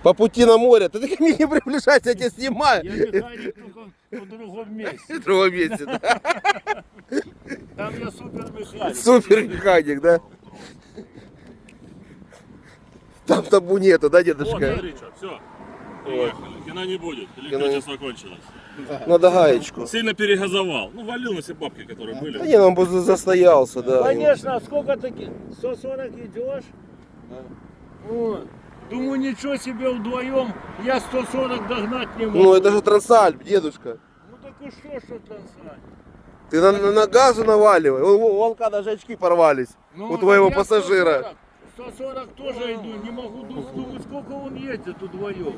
По пути на море. Ты ко мне не приближайся, я тебя снимаю. Я механик только в другом месте. В другом месте, да. Там я супер механик. Супер механик, да? Там табу нету, да, Вот, дедушка? смотри, что, все. Приехали. Кино не будет. Электричество кончилось. Надо гаечку. Сильно перегазовал. Ну, валил на все бабки, которые были. Да не, он бы застоялся, да. Конечно, а сколько таких? 140 идешь? Вот. Думаю, ничего себе вдвоем, я 140 догнать не могу. Ну это же Трансальп, дедушка. Ну так и что трансать? Ты на газу наваливай. У волка даже очки порвались. Ну, У твоего так я пассажира. 140 тоже иду, не могу думать, сколько он едет вдвоем.